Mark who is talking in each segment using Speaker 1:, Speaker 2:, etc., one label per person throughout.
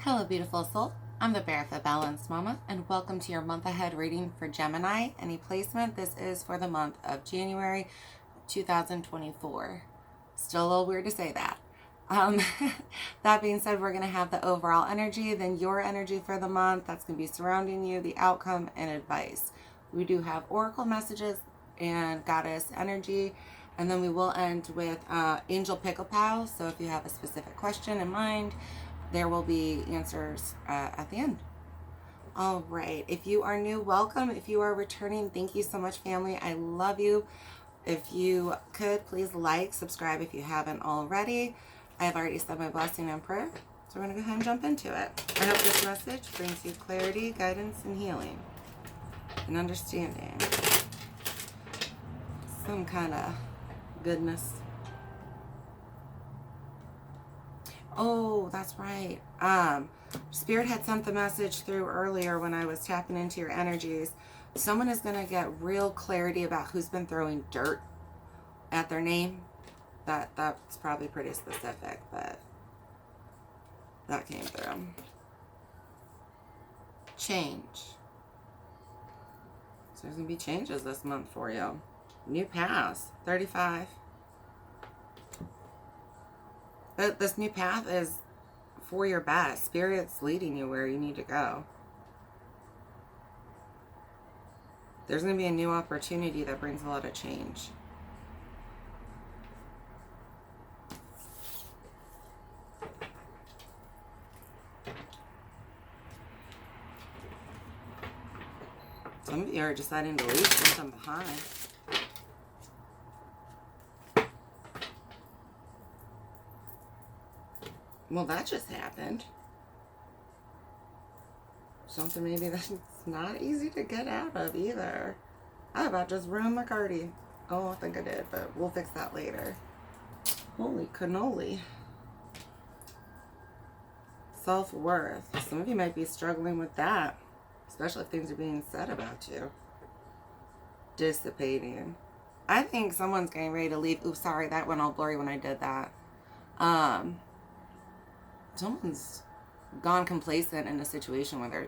Speaker 1: Hello, beautiful soul. I'm the Barefoot Balanced Mama, and welcome to your month ahead reading for Gemini. Any placement, this is for the month of January 2024. Still a little weird to say that. That being said, we're going to have the overall energy, then your energy for the month. That's going to be surrounding you, the outcome, and advice. We do have oracle messages and goddess energy, and then we will end with angel pickle pile. So if you have a specific question in mind, there will be answers at the end. All right. If you are new, welcome. If you are returning, thank you so much, family. I love you. If you could, please like, subscribe if you haven't already. I have already said my blessing and prayer, so we're going to go ahead and jump into it. I hope this message brings you clarity, guidance, and healing, and understanding. Some kind of goodness. Oh, that's right. Spirit had sent the message through earlier when I was tapping into your energies. Someone is going to get real clarity about who's been throwing dirt at their name. That's probably pretty specific, but that came through. Change. So there's going to be changes this month for you. New paths. 35. But this new path is for your best. Spirit's leading you where you need to go. There's going to be a new opportunity that brings a lot of change. Some of you are deciding to leave something behind. Well, that just happened. Something maybe that's not easy to get out of either. I about just ruined my cardi. Oh, I think I did, but we'll fix that later. Holy cannoli. Self-worth. Some of you might be struggling with that, especially if things are being said about you. Dissipating. I think someone's getting ready to leave. Oops, sorry, that went all blurry when I did that. Someone's gone complacent in a situation where they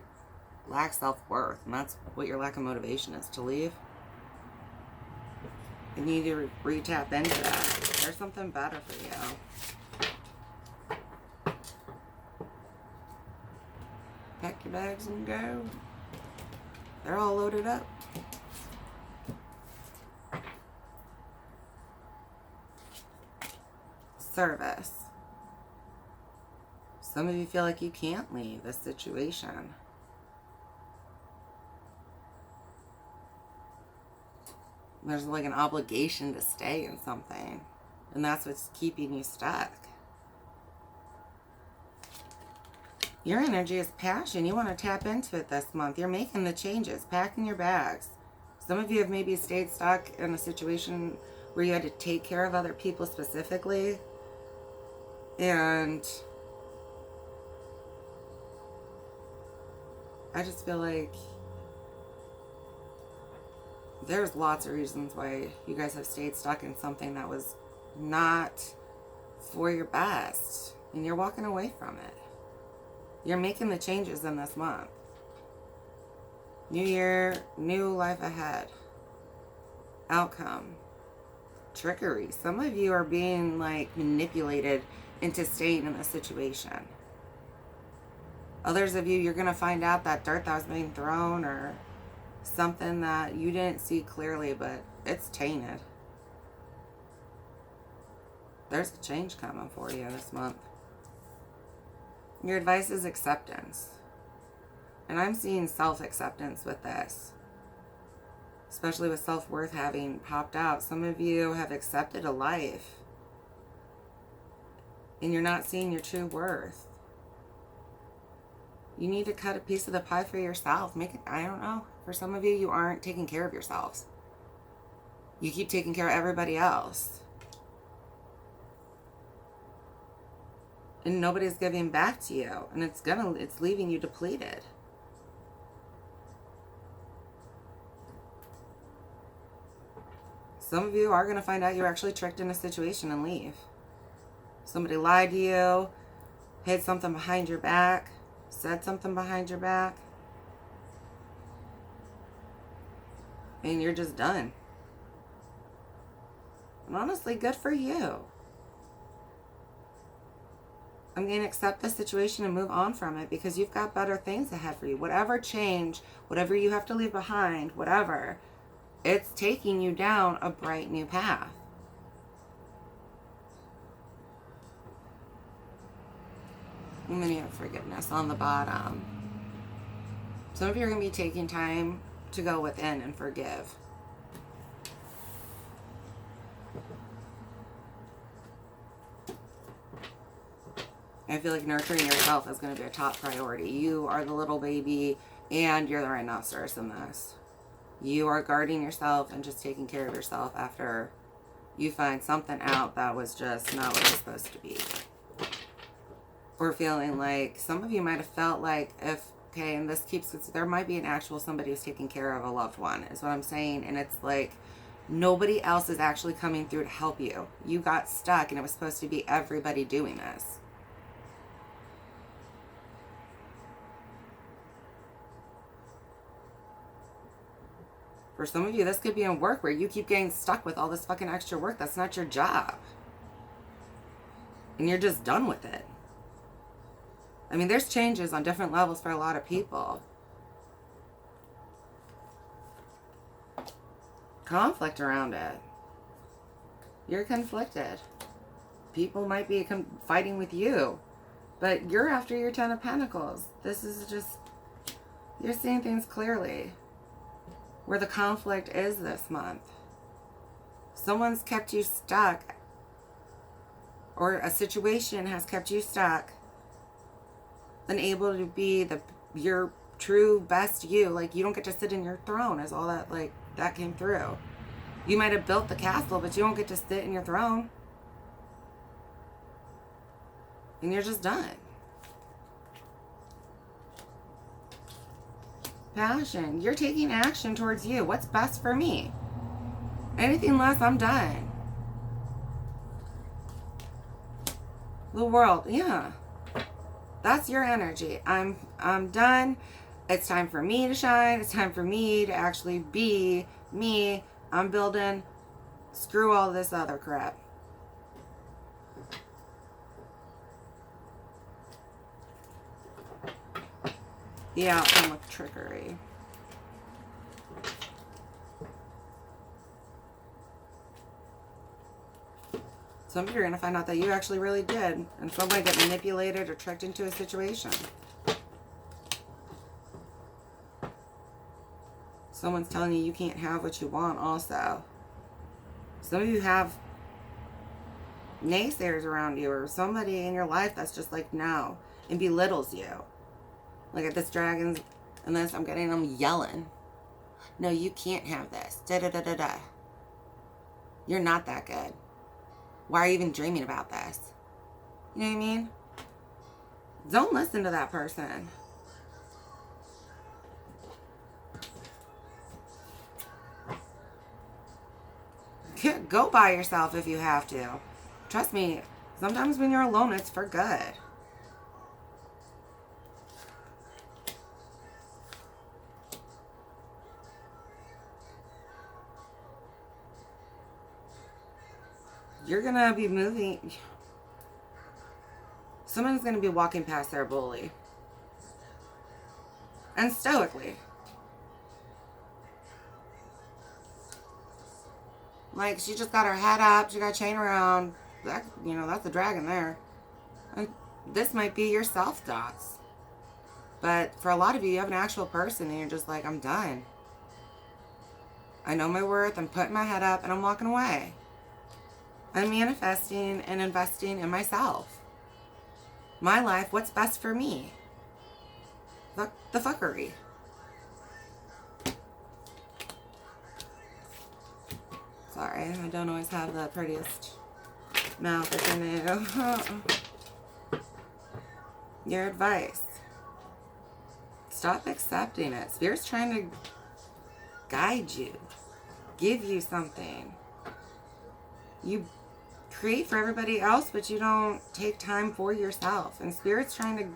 Speaker 1: lack self-worth, and that's what your lack of motivation is, to leave. You need to re-tap into that. There's something better for you. Pack your bags and go. They're all loaded up. Service. Some of you feel like you can't leave this situation. There's like an obligation to stay in something, and that's what's keeping you stuck. Your energy is passion. You want to tap into it this month. You're making the changes, packing your bags. Some of you have maybe stayed stuck in a situation where you had to take care of other people specifically, and I just feel like there's lots of reasons why you guys have stayed stuck in something that was not for your best, and you're walking away from it. You're making the changes in this month. New year, new life ahead. Outcome. Trickery. Some of you are being like manipulated into staying in a situation. Others of you, you're going to find out that dirt that was being thrown or something that you didn't see clearly, but it's tainted. There's a change coming for you this month. Your advice is acceptance. And I'm seeing self-acceptance with this. Especially with self-worth having popped out. Some of you have accepted a life, and you're not seeing your true worth. You need to cut a piece of the pie for yourself. Make it, I don't know. For some of you, you aren't taking care of yourselves. You keep taking care of everybody else. And nobody's giving back to you. And it's leaving you depleted. Some of you are going to find out you're actually tricked in a situation and leave. Somebody lied to you, hid something behind your back. said something behind your back, and you're just done. And honestly, good for you. I'm going to accept the situation and move on from it because you've got better things ahead for you. Whatever change, whatever you have to leave behind, whatever, it's taking you down a bright new path. And then you have forgiveness on the bottom. Some of you are going to be taking time to go within and forgive. I feel like nurturing yourself is going to be a top priority. You are the little baby and you're the rhinoceros in this. You are guarding yourself and just taking care of yourself after you find something out that was just not what it was supposed to be. Or feeling like, some of you might have felt like and this keeps, there might be an actual somebody who's taking care of a loved one, is what I'm saying. And it's like, nobody else is actually coming through to help you. You got stuck and it was supposed to be everybody doing this. For some of you, this could be in work where you keep getting stuck with all this fucking extra work. That's not your job. And you're just done with it. I mean, there's changes on different levels for a lot of people. Conflict around it. You're conflicted. People might be fighting with you. But you're after your 10 of Pentacles. This is just, you're seeing things clearly. Where the conflict is this month. Someone's kept you stuck. Or a situation has kept you stuck. Unable to be your true best you. Like, you don't get to sit in your throne, as all that, like, that came through. You might have built the castle, but you don't get to sit in your throne. And you're just done. Passion. You're taking action towards you. What's best for me? Anything less, I'm done. The world. Yeah. That's your energy. I'm done. It's time for me to shine. It's time for me to actually be me. I'm building. Screw all this other crap. The outcome with trickery. Some of you are going to find out that you actually really did. And somebody get manipulated or tricked into a situation. Someone's telling you you can't have what you want also. Some of you have naysayers around you, or somebody in your life that's just like, no, and belittles you. Like at this dragons and this, I'm getting them yelling. No, you can't have this. Da-da-da-da-da. You're not that good. Why are you even dreaming about this? You know what I mean? Don't listen to that person. Go by yourself if you have to. Trust me, sometimes when you're alone, it's for good. You're going to be moving. Someone's going to be walking past their bully. And stoically. Like, she just got her head up. She got a chain around. That, you know, that's a dragon there. And this might be your self-thoughts. But for a lot of you, you have an actual person and you're just like, I'm done. I know my worth. I'm putting my head up and I'm walking away. I'm manifesting and investing in myself. My life, what's best for me. Fuck the fuckery. Sorry, I don't always have the prettiest mouth if you're new. Your advice. Stop accepting it. Spirit's trying to guide you. Give you something. You create for everybody else, but you don't take time for yourself. And Spirit's trying to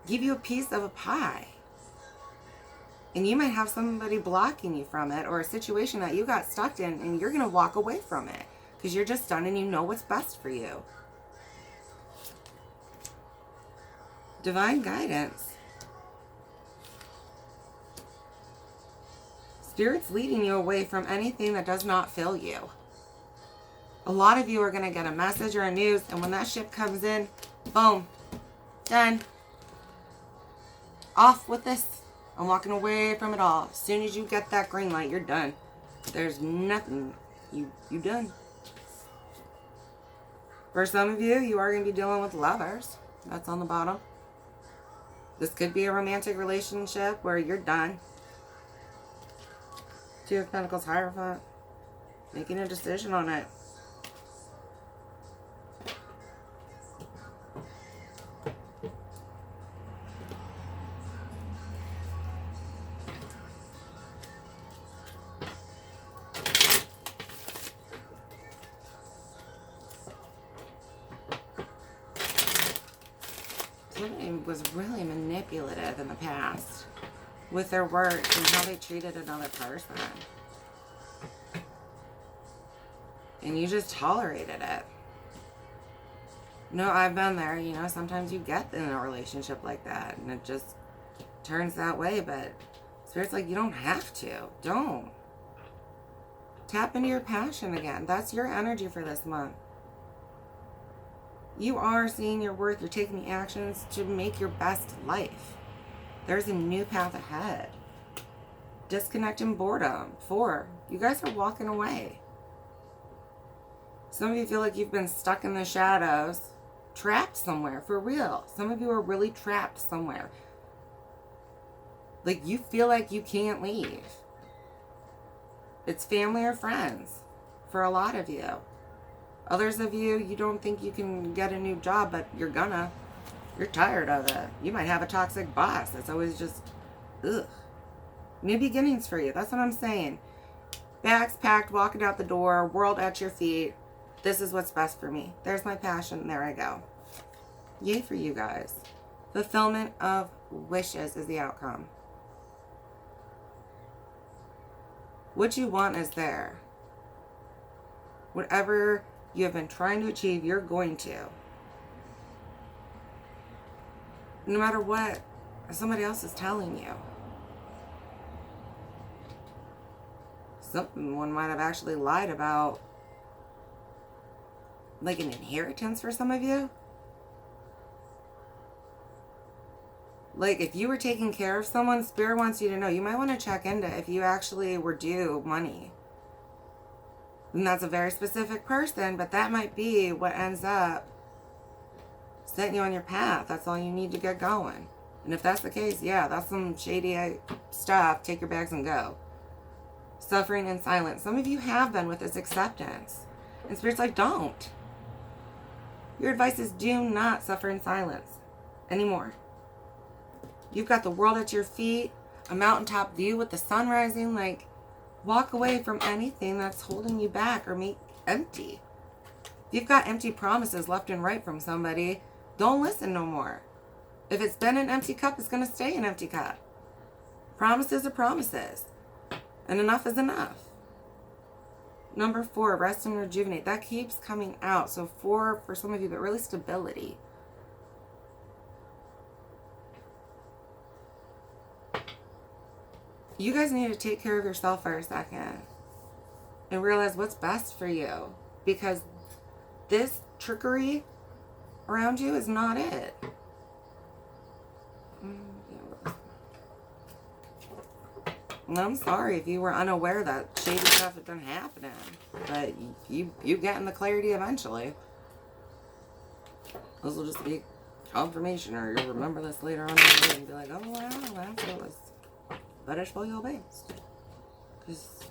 Speaker 1: give you a piece of a pie. And you might have somebody blocking you from it, or a situation that you got stuck in, and you're going to walk away from it because you're just done and you know what's best for you. Divine guidance. Spirit's leading you away from anything that does not fill you. A lot of you are going to get a message or a news, and when that ship comes in, boom, done. Off with this. I'm walking away from it all. As soon as you get that green light, you're done. There's nothing. You done. For some of you, you are going to be dealing with lovers. That's on the bottom. This could be a romantic relationship where you're done. Two of Pentacles, Hierophant. Making a decision on it. Somebody was really manipulative in the past with their words and how they treated another person. And you just tolerated it. No, I've been there. You know, sometimes you get in a relationship like that and it just turns that way. But Spirit's like, you don't have to. Don't. Tap into your passion again. That's your energy for this month. You are seeing your worth. You're taking the actions to make your best life. There's a new path ahead. Disconnect and boredom. 4. You guys are walking away. Some of you feel like you've been stuck in the shadows. Trapped somewhere. For real. Some of you are really trapped somewhere. Like you feel like you can't leave. It's family or friends. For a lot of you. Others of you, you don't think you can get a new job, but you're gonna. You're tired of it. You might have a toxic boss that's always just, ugh. New beginnings for you. That's what I'm saying. Bags packed, walking out the door, world at your feet. This is what's best for me. There's my passion. There I go. Yay for you guys. Fulfillment of wishes is the outcome. What you want is there. Whatever you have been trying to achieve, you're going to. No matter what somebody else is telling you. Someone might have actually lied about, like, an inheritance for some of you. Like, if you were taking care of someone, Spirit wants you to know, you might want to check into if you actually were due money. And that's a very specific person, but that might be what ends up setting you on your path. That's all you need to get going. And if that's the case, yeah, that's some shady stuff. Take your bags and go. Suffering in silence. Some of you have been with this acceptance. And Spirit's like, don't. Your advice is do not suffer in silence anymore. You've got the world at your feet, a mountaintop view with the sun rising. Like, walk away from anything that's holding you back or make empty. If you've got empty promises left and right from somebody, don't listen no more. If it's been an empty cup, it's going to stay an empty cup. Promises are promises. And enough is enough. Number 4, rest and rejuvenate. That keeps coming out. So 4 for some of you, but really stability. You guys need to take care of yourself for a second and realize what's best for you, because this trickery around you is not it. And I'm sorry if you were unaware that shady stuff had been happening, but you getting the clarity eventually. This will just be confirmation, or you'll remember this later on in the day and be like, oh wow, that's what was fetish loyal based. Because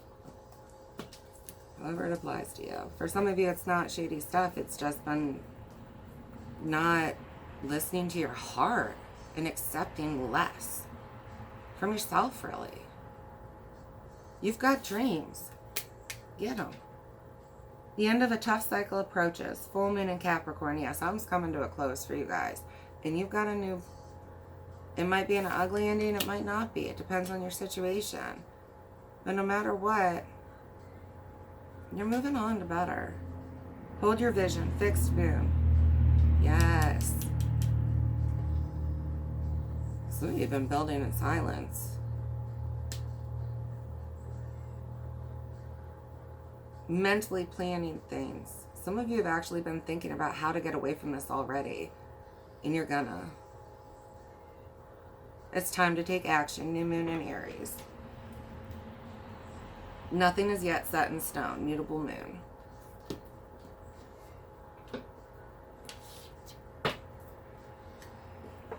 Speaker 1: however it applies to you. For some of you, it's not shady stuff. It's just been not listening to your heart and accepting less from yourself, really. You've got dreams. Get them. The end of a tough cycle approaches. Full moon in Capricorn. Yeah, something's coming to a close for you guys. And you've got a new It might be an ugly ending, it might not be. It depends on your situation. But no matter what, you're moving on to better. Hold your vision. Fixed moon. Yes. Some of you have been building in silence. Mentally planning things. Some of you have actually been thinking about how to get away from this already. And you're gonna. It's time to take action. New moon in Aries. Nothing is yet set in stone. Mutable moon.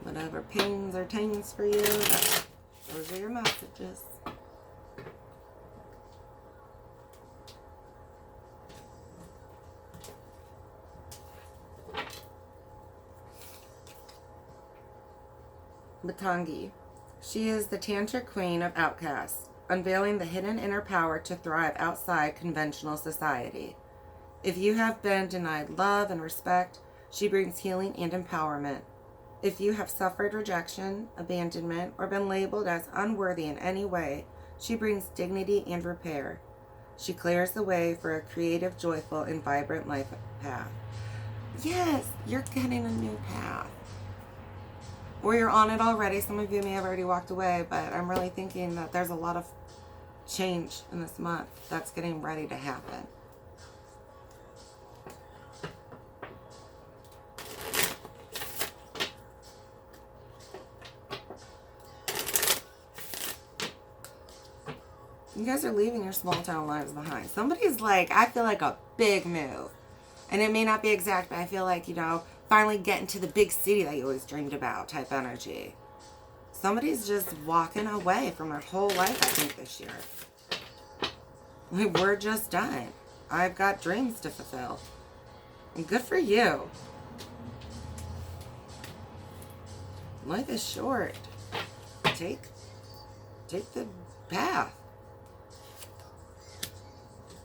Speaker 1: Whatever pains or tains for you, those are your messages. Matangi. She is the tantric queen of outcasts, unveiling the hidden inner power to thrive outside conventional society. If you have been denied love and respect, she brings healing and empowerment. If you have suffered rejection, abandonment, or been labeled as unworthy in any way, she brings dignity and repair. She clears the way for a creative, joyful, and vibrant life path. Yes, you're getting a new path. Or you're on it already. Some of you may have already walked away, but I'm really thinking that there's a lot of change in this month that's getting ready to happen. You guys are leaving your small town lives behind. Somebody's like, I feel like a big move. And it may not be exact, but I feel like, finally getting to the big city that you always dreamed about type energy. Somebody's just walking away from their whole life, I think, this year. We're just done. I've got dreams to fulfill. And good for you. Life is short. Take the path.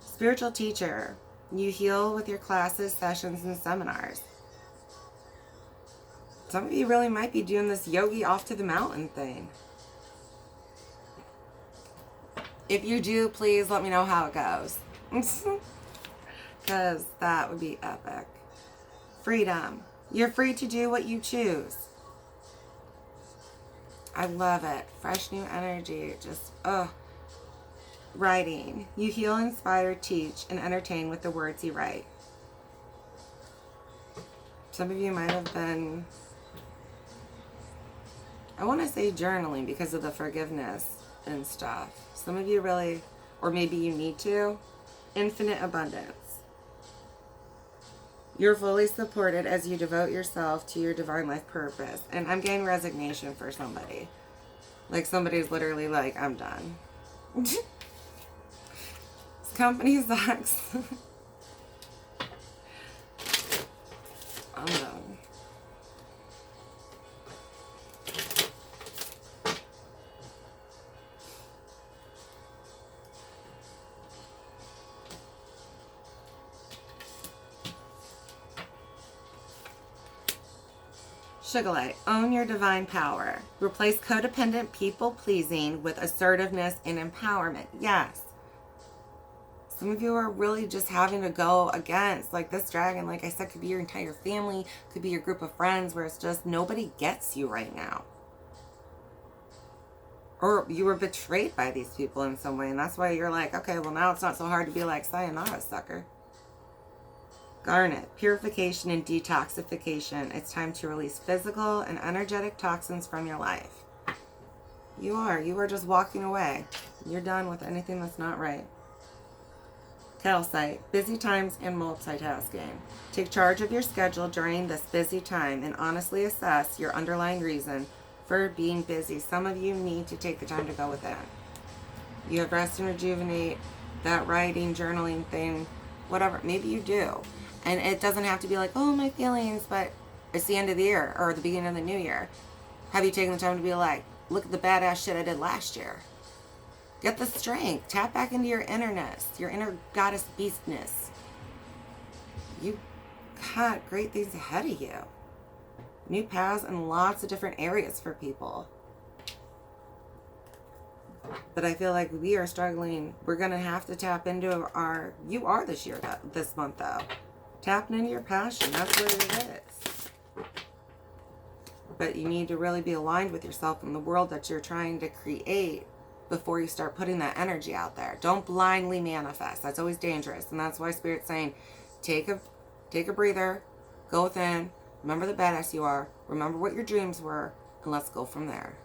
Speaker 1: Spiritual teacher. You heal with your classes, sessions, and seminars. Some of you really might be doing this yogi off to the mountain thing. If you do, please let me know how it goes. Because that would be epic. Freedom. You're free to do what you choose. I love it. Fresh new energy. Just, Writing. You heal, inspire, teach, and entertain with the words you write. Some of you might have been, I want to say journaling because of the forgiveness and stuff. Some of you really, or maybe you need to, infinite abundance. You're fully supported as you devote yourself to your divine life purpose. And I'm getting resignation for somebody. Like somebody's literally like, I'm done. This company sucks. I'm done. Sugarlight, own your divine power. Replace codependent people-pleasing with assertiveness and empowerment. Yes. Some of you are really just having to go against, like this dragon, like I said, could be your entire family, could be your group of friends, where it's just nobody gets you right now. Or you were betrayed by these people in some way, and that's why you're like, okay, well now it's not so hard to be like, sayonara, sucker. Garnet, purification and detoxification. It's time to release physical and energetic toxins from your life. You are just walking away. You're done with anything that's not right. Calcite, busy times and multitasking. Take charge of your schedule during this busy time and honestly assess your underlying reason for being busy. Some of you need to take the time to go within. You have rest and rejuvenate, that writing, journaling thing, whatever. Maybe you do. And it doesn't have to be like, oh, my feelings, but it's the end of the year or the beginning of the new year. Have you taken the time to be like, look at the badass shit I did last year? Get the strength. Tap back into your innerness, your inner goddess beastness. You got great things ahead of you. new paths in lots of different areas for people. But I feel like we are struggling. We're going to have to tap into you are this month though. Tapping into your passion. That's what it is. But you need to really be aligned with yourself and the world that you're trying to create before you start putting that energy out there. Don't blindly manifest. That's always dangerous. And that's why Spirit's saying, take a breather, go within, remember the badass you are, remember what your dreams were, and let's go from there.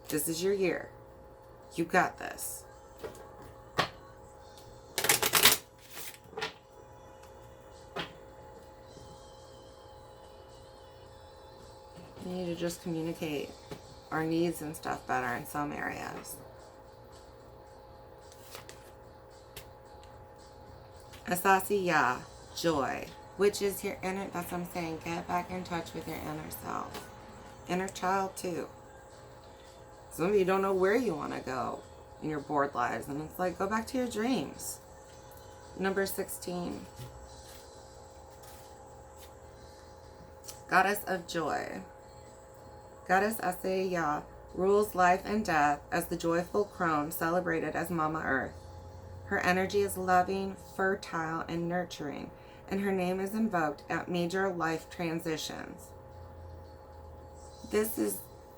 Speaker 1: This is your year. You got this. We need to just communicate our needs and stuff better in some areas. Asasiya, joy, which is your inner, that's what I'm saying, get back in touch with your inner self. Inner child too. Some of you don't know where you want to go in your bored lives, and it's like, go back to your dreams. Number 16. Goddess of joy. Goddess Asaya rules life and death as the joyful crone celebrated as Mama Earth. Her energy is loving, fertile, and nurturing, and her name is invoked at major life transitions.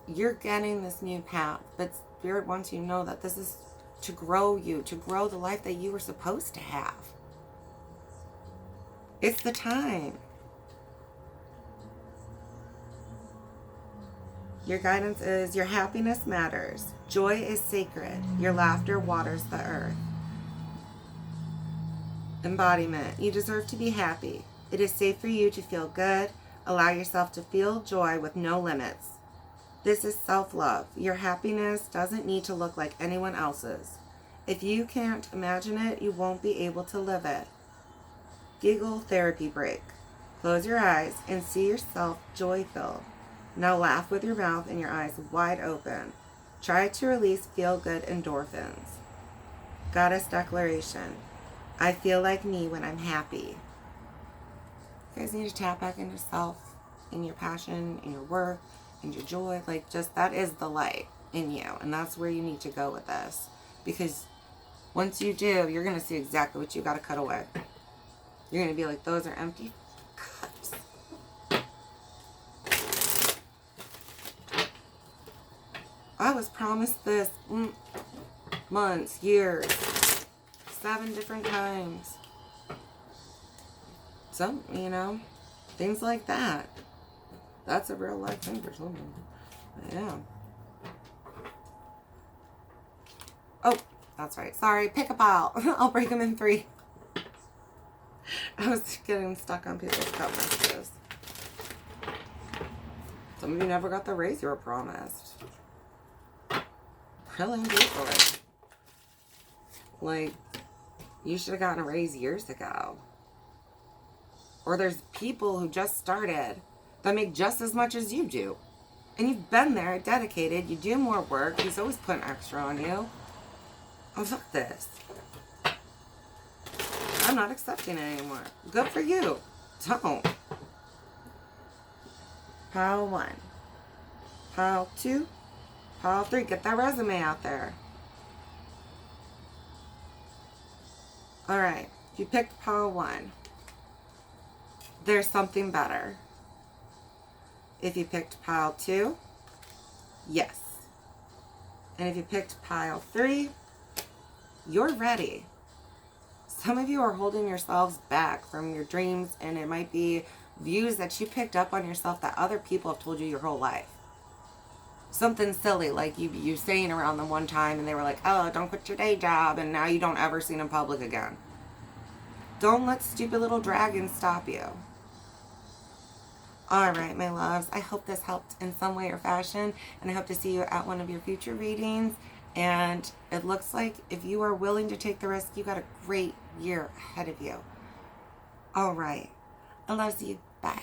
Speaker 1: You're getting this new path, but Spirit wants you to know that this is to grow you, to grow the life that you were supposed to have. It's the time. Your guidance is, your happiness matters. Joy is sacred. Your laughter waters the earth. Embodiment. You deserve to be happy. It is safe for you to feel good. Allow yourself to feel joy with no limits. This is self-love. Your happiness doesn't need to look like anyone else's. If you can't imagine it, you won't be able to live it. Giggle therapy break. Close your eyes and see yourself joy-filled. Now laugh with your mouth and your eyes wide open. Try to release feel-good endorphins. Goddess declaration. I feel like me when I'm happy. You guys need to tap back into yourself, in your passion, in your work, in your joy. Like, just, that is the light in you. And that's where you need to go with this. Because once you do, you're going to see exactly what you got to cut away. You're going to be like, those are empty cups. I was promised this months, years, 7 different times. Some, things like that. That's a real life thing for someone. Yeah. Oh, that's right. Sorry, pick a pile. I'll break them in 3. I was getting stuck on people's cup messages. Some of you never got the raise you were promised. Really people. Like, you should have gotten a raise years ago. Or there's people who just started that make just as much as you do. And you've been there, dedicated, you do more work, he's always putting extra on you. Oh, fuck this. I'm not accepting it anymore. Good for you. Don't. Pile 1. Pile 2. Pile 3. Get that resume out there. Alright. If you picked pile 1, there's something better. If you picked pile 2, yes. And if you picked pile 3, you're ready. Some of you are holding yourselves back from your dreams, and it might be views that you picked up on yourself that other people have told you your whole life. Something silly, like you saying around them one time, and they were like, oh, don't quit your day job, and now you don't ever see them in public again. Don't let stupid little dragons stop you. Alright, my loves, I hope this helped in some way or fashion, and I hope to see you at one of your future readings. And it looks like if you are willing to take the risk, you got a great year ahead of you. Alright, I love you. Bye.